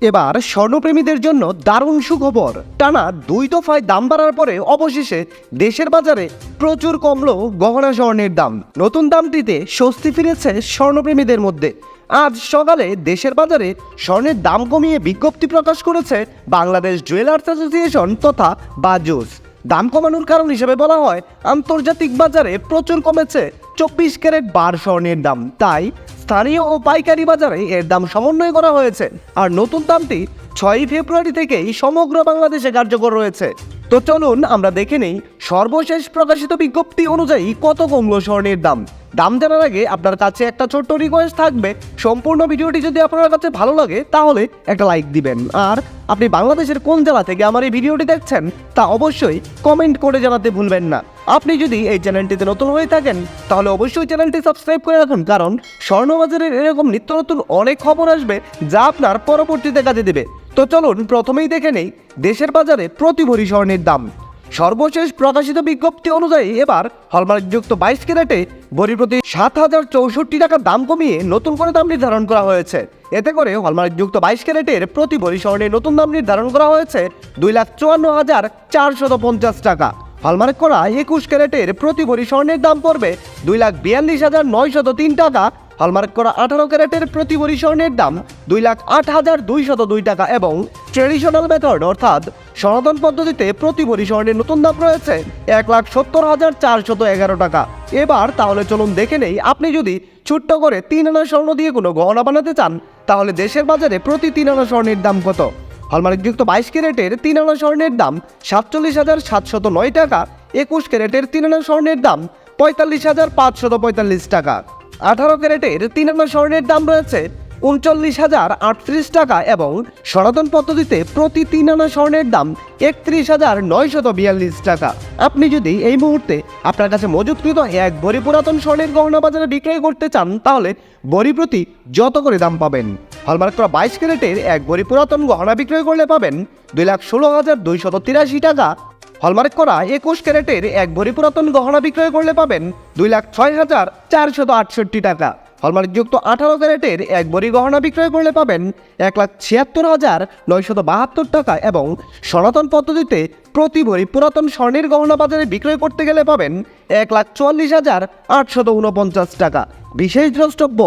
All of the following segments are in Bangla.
এবার স্বর্ণপ্রেমীদের জন্য দারুণ সুখবর। টানা 2 দফায় দাম বাড়ার পরে অবশেষে দেশের বাজারে প্রচুর কমলো গহনা স্বর্ণের দাম। নতুন দামটিতে স্বস্তি ফিরেছে স্বর্ণপ্রেমীদের মধ্যে। আজ সকালে দেশের বাজারে স্বর্ণের দাম কমিয়ে বিজ্ঞপ্তি প্রকাশ করেছে বাংলাদেশ জুয়েলার্স অ্যাসোসিয়েশন তথা বাজুস। দাম কমানোর কারণ হিসেবে বলা হয়, আন্তর্জাতিক বাজারে প্রচুর কমেছে 24 ক্যারেট বার স্বর্ণের দাম, তাই স্থানীয় ও পাইকারি বাজারে এর দাম সমন্বয় করা হয়েছে। আর নতুন দামটি 6 ফেব্রুয়ারি থেকেই সমগ্র বাংলাদেশে কার্যকর রয়েছে। তো চলুন আমরা দেখে নেই সর্বশেষ প্রকাশিত বিজ্ঞপ্তি অনুযায়ী কত কমলো স্বর্ণের দাম। দাম জানার আগে আপনার কাছে একটা ছোট্ট রিকোয়েস্ট থাকবে, সম্পূর্ণ ভিডিওটি যদি আপনার কাছে ভালো লাগে তাহলে একটা লাইক দিবেন। আর আপনি বাংলাদেশের কোন জেলা থেকে আমার এই ভিডিওটি দেখছেন তা অবশ্যই কমেন্ট করে জানাতে ভুলবেন না। আপনি যদি এই চ্যানেলটিতে নতুন হয়ে থাকেন তাহলে অবশ্যই চ্যানেলটি সাবস্ক্রাইব করে রাখুন, কারণ স্বর্ণবাজারের এরকম নিত্য নতুন অনেক খবর আসবে যা আপনার পরবর্তীতে কাজে দেবে। তো চলুন প্রথমেই দেখে নেই দেশের বাজারে প্রতি ভরি স্বর্ণের দাম। সর্বশেষ প্রকাশিত বিজ্ঞপ্তি অনুযায়ী এবার হলমার্কযুক্ত 22 ক্যারেটে ভরি প্রতি 7,064 টাকা দাম কমিয়ে নতুন করে দাম নির্ধারণ করা হয়েছে। এতে করে হলমার্কযুক্ত 22 ক্যারেটের প্রতি ভরি স্বর্ণের নতুন দাম নির্ধারণ করা হয়েছে 2,54,450 টাকা। হলমার্ক করা 21 ক্যারেটের প্রতি ভরি স্বর্ণের দাম পড়বে 2,42,903 টাকা। হলমার্ক করা 18 ক্যারেটের প্রতি ভরি স্বর্ণের দাম 2,08,202 টাকা এবং ট্রেডিশনাল মেথড অর্থাৎ সনাতন পদ্ধতিতে প্রতি ভরি স্বর্ণের নতুন দাম রয়েছে 1,70,411 টাকা। এবার তাহলে চলুন দেখে নেই, আপনি যদি ছোট্ট করে 3 আনা স্বর্ণ দিয়ে কোনো গহনা বানাতে চান তাহলে দেশের বাজারে প্রতি 3 আনা স্বর্ণের দাম কত। হলমার্কযুক্ত 22 ক্যারেটের 3 আনা স্বর্ণের দাম 47,709 টাকা। 21 ক্যারেটের 3 আনা স্বর্ণের দাম 45,545 টাকা। 18 ক্যারেটের 3 আনা স্বর্ণের দাম রয়েছে 39,038 টাকা এবং সনাতন পদ্ধতিতে প্রতি 3 আনা স্বর্ণের দাম 31,942 টাকা। আপনি যদি এই মুহূর্তে আপনার কাছে মজুতকৃত এক ভরি পুরাতন স্বর্ণের গহনা বাজারে বিক্রয় করতে চান তাহলে ভরি প্রতি যত করে দাম পাবেন। হলমার্ক করা 22 ক্যারেটের এক ভরি পুরাতন গহনা বিক্রয় করলে পাবেন 2,16,283 টাকা। হলমার্ক করা 21 ক্যারেটের এক ভরি পুরাতন গহনা বিক্রয় করলে পাবেন 2,06,468 টাকা। হলমার্কযুক্ত 18 ক্যারেটের এক ভরি গহনা বিক্রয় করলে পাবেন 1,76,972 টাকা এবং সনাতন পদ্ধতিতে প্রতি ভরি পুরাতন স্বর্ণের গহনা বাজারে বিক্রয় করতে গেলে পাবেন 1,44,849 টাকা। বিশেষ দ্রষ্টব্য,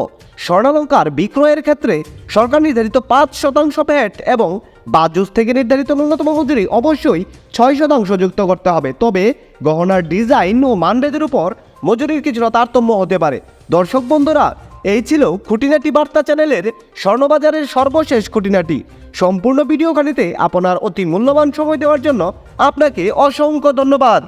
স্বর্ণালঙ্কার বিক্রয়ের ক্ষেত্রে সরকার নির্ধারিত 5% ভ্যাট এবং বাজুস থেকে নির্ধারিত ন্যূনতম মজুরি অবশ্যই 6% যুক্ত করতে হবে। তবে গহনার ডিজাইন ও মানভেদের উপর মজুরির কিছুটা তারতম্য হতে পারে। দর্শক বন্ধুরা, এই ছিল খুঁটিনাটি বার্তা চ্যানেলের স্বর্ণবাজারের সর্বশেষ খুঁটিনাটি। সম্পূর্ণ ভিডিওখানিতে আপনার অতি মূল্যবান সময় দেওয়ার জন্য আপনাকে অসংখ্য ধন্যবাদ।